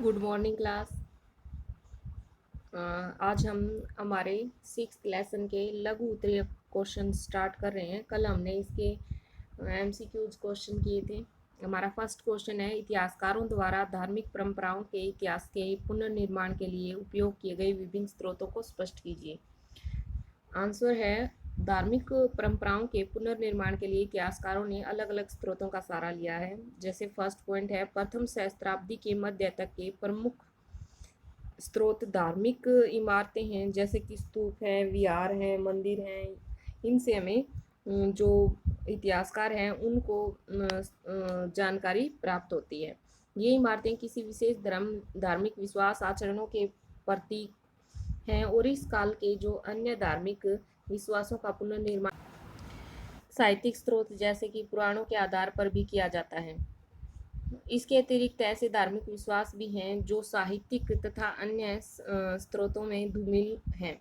Good morning class. आज हम हमारे 6th लेसन के लघु उत्तरीय क्वेश्चन स्टार्ट कर रहे हैं। कल हमने इसके एमसीक्यूज क्वेश्चन किए थे। हमारा फर्स्ट क्वेश्चन है, इतिहासकारों द्वारा धार्मिक परंपराओं के इतिहास के पुनर्निर्माण के लिए उपयोग किए गए विभिन्न स्रोतों को स्पष्ट कीजिए। आंसर है, धार्मिक परंपराओं के पुनर्निर्माण के लिए इतिहासकारों ने अलग अलग स्रोतों का सहारा लिया है। जैसे फर्स्ट पॉइंट है, प्रथम सहस्त्राब्दी के मध्य तक के प्रमुख स्रोत धार्मिक इमारतें हैं, जैसे कि स्तूप हैं, विहार हैं, मंदिर हैं। इनसे हमें जो इतिहासकार हैं उनको जानकारी प्राप्त होती है। ये इमारतें किसी विशेष धार्मिक विश्वास आचरणों के प्रतीक हैं और इस काल के जो अन्य धार्मिक विश्वासों का पुनर्निर्माण साहित्यिक स्रोत जैसे कि पुराणों के आधार पर भी किया जाता है। इसके अतिरिक्त ऐसे धार्मिक विश्वास भी हैं जो साहित्यिक तथा अन्य स्रोतों में धूमिल हैं।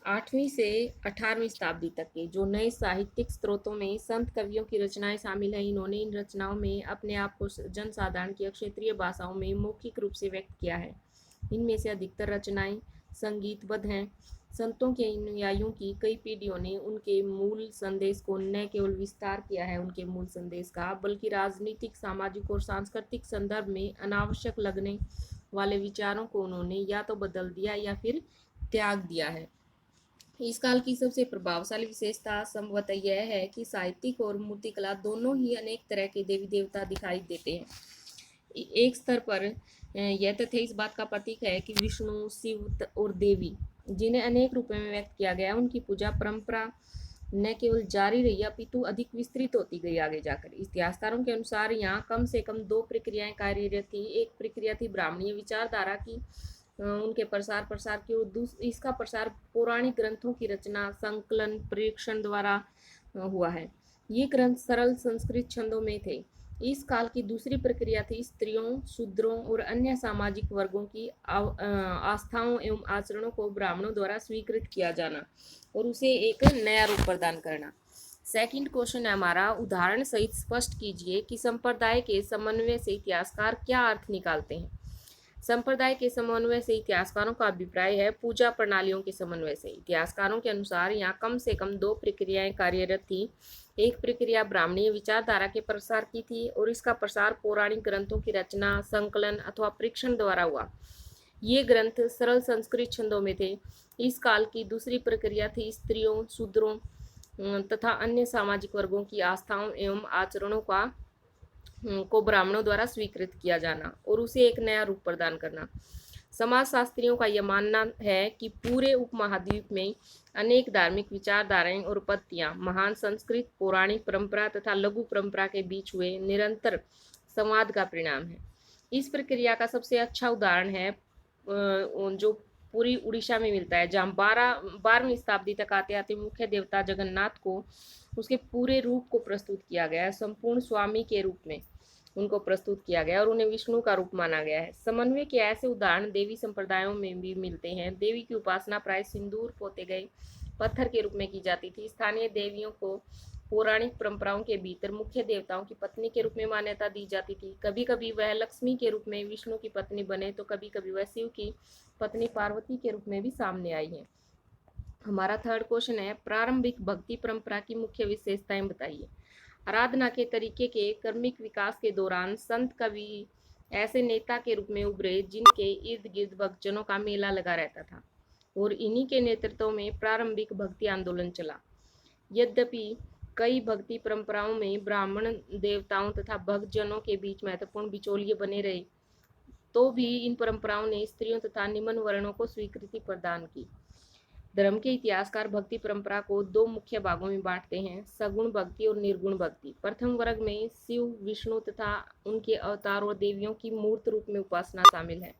8वीं से 18वीं शताब्दी तक के जो नए साहित्यिक स्रोतों में संत कवियों की रचनाएं शामिल हैं। इन्होंने इन रचनाओं में अपने आप को जनसाधारण की क्षेत्रीय भाषाओं में मौखिक रूप से व्यक्त किया है। इनमें से अधिकतर रचनाएं संगीतबद्ध हैं। संतों के अनुयायियों की कई पीढ़ियों ने उनके मूल संदेश को न केवल विस्तार किया है उनके मूल संदेश का, बल्कि राजनीतिक, सामाजिक और सांस्कृतिक संदर्भ में अनावश्यक लगने वाले विचारों को उन्होंने या तो बदल दिया या फिर त्याग दिया है। इस काल की सबसे प्रभावशाली विशेषता संभवतः यह है कि साहित्यिक और मूर्तिकला दोनों ही अनेक तरह के देवी देवता दिखाई देते हैं। एक स्तर पर यह तथ्य इस बात का प्रतीक है कि विष्णु, शिव और देवी, जिन्हें अनेक रूपों में व्यक्त किया गया, उनकी पूजा परंपरा न केवल जारी रही अपितु अधिक विस्तृत होती गई आगे जाकर। इतिहासकारों के अनुसार यहाँ कम से कम दो प्रक्रियाएं कार्यरत थी। एक प्रक्रिया थी ब्राह्मणीय विचारधारा की, उनके प्रसार की, और इसका प्रसार पौराणिक ग्रंथों की रचना, संकलन, परीक्षण द्वारा हुआ है। ये ग्रंथ सरल संस्कृत छंदों में थे। इस काल की दूसरी प्रक्रिया थी स्त्रियों, शूद्रों और अन्य सामाजिक वर्गों की आस्थाओं एवं आचरणों को ब्राह्मणों द्वारा स्वीकृत किया जाना और उसे एक नया रूप प्रदान करना। सेकंड क्वेश्चन है हमारा, उदाहरण सहित स्पष्ट कीजिए कि संप्रदाय के समन्वय से इतिहासकार क्या अर्थ निकालते हैं। संप्रदाय के समन्वय से इतिहासकारों का अभिप्राय है पूजा प्रणालियों के समन्वय से। इतिहासकारों के अनुसार यहाँ कम से कम दो प्रक्रियाएं कार्यरत थी। एक प्रक्रिया ब्राह्मणीय विचारधारा के प्रसार की थी और इसका प्रसार पौराणिक ग्रंथों की रचना, संकलन अथवा परीक्षण द्वारा हुआ। ये ग्रंथ सरल संस्कृत छंदों में थे। इस काल की दूसरी प्रक्रिया थी स्त्रियों, शूद्रों तथा अन्य सामाजिक वर्गों की आस्थाओं एवं आचरणों को ब्राह्मणों द्वारा स्वीकृत किया जाना और उसे एक नया रूप प्रदान करना। समाजशास्त्रियों का यह मानना है कि पूरे उपमहाद्वीप में अनेक धार्मिक विचारधाराएं और पद्धतियां महान संस्कृत, पौराणिक परंपरा तथा लघु परंपरा के बीच हुए निरंतर संवाद का परिणाम है। इस प्रक्रिया का सबसे अच्छा उदाहरण है जो पूरी उड़ीसा में मिलता है, जहाँ 12वीं शताब्दी तक आते आते मुख्य देवता जगन्नाथ को उसके पूरे रूप को प्रस्तुत किया गया है। संपूर्ण स्वामी के रूप में उनको प्रस्तुत किया गया और उन्हें विष्णु का रूप माना गया है। समन्वय के ऐसे उदाहरण देवी संप्रदायों में भी मिलते हैं। देवी की उपासना प्राय सिंदूर पोते गए पत्थर के रूप में की जाती थी। स्थानीय देवियों को पौराणिक परंपराओं के भीतर मुख्य देवताओं की पत्नी के रूप में मान्यता दी जाती थी। कभी कभी वह लक्ष्मी के रूप में विष्णु की पत्नी बने तो कभी कभी वह शिव की पत्नी पार्वती के रूप में भी सामने आई है। हमारा थर्ड क्वेश्चन है, प्रारंभिक भक्ति परंपरा की मुख्य विशेषताएं बताइए। आराधना के तरीके के क्रमिक विकास के दौरान संत कवि ऐसे नेता के रूप में उभरे जिनके इर्द गिर्द भक्तजनों का मेला लगा रहता था और इन्हीं के नेतृत्व में प्रारंभिक भक्ति आंदोलन चला। यद्यपि कई भक्ति परंपराओं में ब्राह्मण देवताओं तथा भक्तजनों के बीच महत्वपूर्ण बिचौलिए बने रहे, तो भी इन परंपराओं ने स्त्रियों तथा निम्न वर्णों को स्वीकृति प्रदान की। धर्म के इतिहासकार भक्ति परंपरा को दो मुख्य भागों में बांटते हैं, सगुण भक्ति और निर्गुण भक्ति। प्रथम वर्ग में शिव, विष्णु तथा उनके अवतार और देवियों की मूर्त रूप में उपासना शामिल है।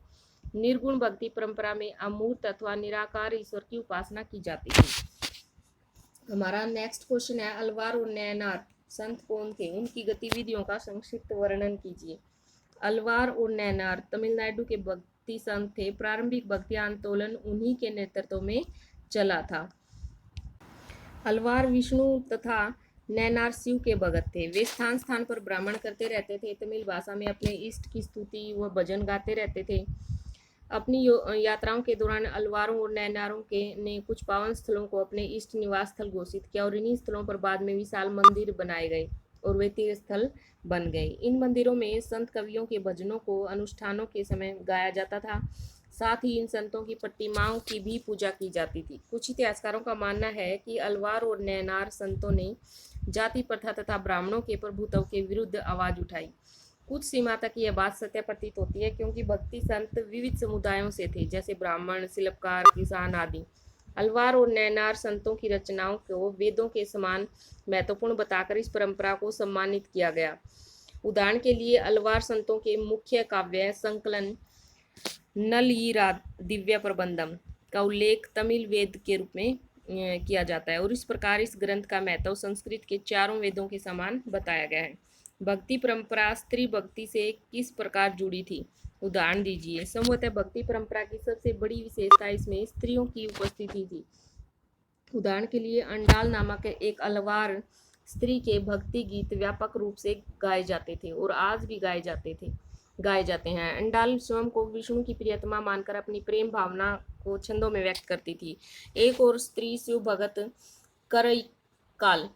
निर्गुण भक्ति परंपरा में अमूर्त अथवा निराकार ईश्वर की उपासना की जाती है। हमारा नेक्स्ट क्वेश्चन है, अलवार और नैनार संत कौन थे, उनकी गतिविधियों का संक्षिप्त वर्णन कीजिए। अलवार और नैनार तमिलनाडु के भक्ति संत थे। प्रारंभिक भक्ति आंदोलन उन्हीं के नेतृत्व में चला था। अलवार विष्णु तथा नैनार शिव के भगत थे। वे स्थान स्थान पर ब्राह्मण करते रहते थे। तमिल भाषा में अपने इष्ट की स्तुति व भजन गाते रहते थे। अपनी यात्राओं के दौरान अलवारों और नैनारों के ने कुछ पावन स्थलों को अपने इष्ट निवास स्थल घोषित किया और इन्हीं स्थलों पर बाद में विशाल मंदिर बनाए गए और वे तीर्थ स्थल बन गए। इन मंदिरों में संत कवियों के भजनों को अनुष्ठानों के समय गाया जाता था। साथ ही इन संतों की प्रतिमाओं की भी पूजा की जाती थी। कुछ इतिहासकारों का मानना है कि अलवार और नैनार संतों ने जाति प्रथा तथा ब्राह्मणों के प्रभुत्व के विरुद्ध आवाज उठाई। कुछ सीमा तक यह बात सत्य प्रतीत होती है, क्योंकि भक्ति संत विविध समुदायों से थे, जैसे ब्राह्मण, शिल्पकार, किसान आदि। अलवार और नैनार संतों की रचनाओं को वेदों के समान महत्वपूर्ण बताकर इस परंपरा को सम्मानित किया गया। उदाहरण के लिए अलवार संतों के मुख्य काव्य संकलन नलयीरा दिव्य प्रबंधम का उल्लेख तमिल वेद के रूप में किया जाता है और इस प्रकार इस ग्रंथ का महत्व संस्कृत के चारों वेदों के समान बताया गया है। भक्ति परंपरा स्त्री भक्ति से किस प्रकार जुड़ी थी? उदाहरण दीजिए। संभवतः भक्ति परंपरा की सबसे बड़ी विशेषता इसमें स्त्रियों की उपस्थिति थी। उदाहरण के लिए अंडाल नामक एक अलवार स्त्री के भक्ति गीत व्यापक रूप से गाए जाते थे और आज भी गाए जाते हैं। अंडाल स्वयं को विष्णु की प्रियतमा मानकर अपनी प्रेम भावना को छंदों में व्यक्त करती थी। एक और स्त्री शिव भगत करईकाल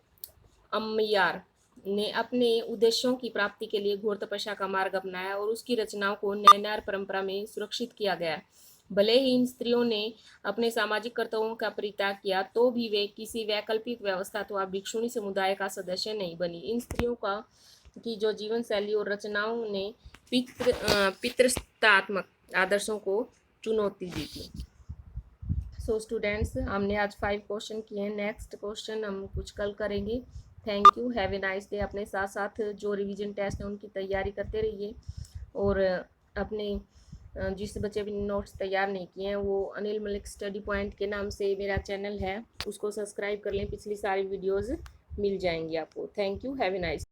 अम्मयार ने अपने उद्देश्यों की प्राप्ति के लिए घोर तपस्या का मार्ग अपनाया और उसकी रचनाओं को नैनार परंपरा में सुरक्षित किया गया। भले ही इन स्त्रियों ने अपने सामाजिक कर्तव्यों का परित्याग किया, तो भी वे किसी वैकल्पिक व्यवस्था अथवा भिक्षुणी समुदाय का सदस्य नहीं बनी। इन स्त्रियों की जो जीवन शैली और रचनाओं ने पितृसत्तात्मक आदर्शों को चुनौती दी थी। सो स्टूडेंट्स, हमने आज 5 क्वेश्चन किए हैं। नेक्स्ट क्वेश्चन हम कुछ कल करेंगे। Thank you, have a nice day. अपने साथ साथ जो रिवीजन टेस्ट है उनकी तैयारी करते रहिए और अपने जिस बच्चे भी नोट्स तैयार नहीं किए हैं वो अनिल मलिक स्टडी पॉइंट के नाम से मेरा चैनल है, उसको सब्सक्राइब कर लें। पिछली सारी वीडियोज़ मिल जाएंगी आपको। Thank you, have a nice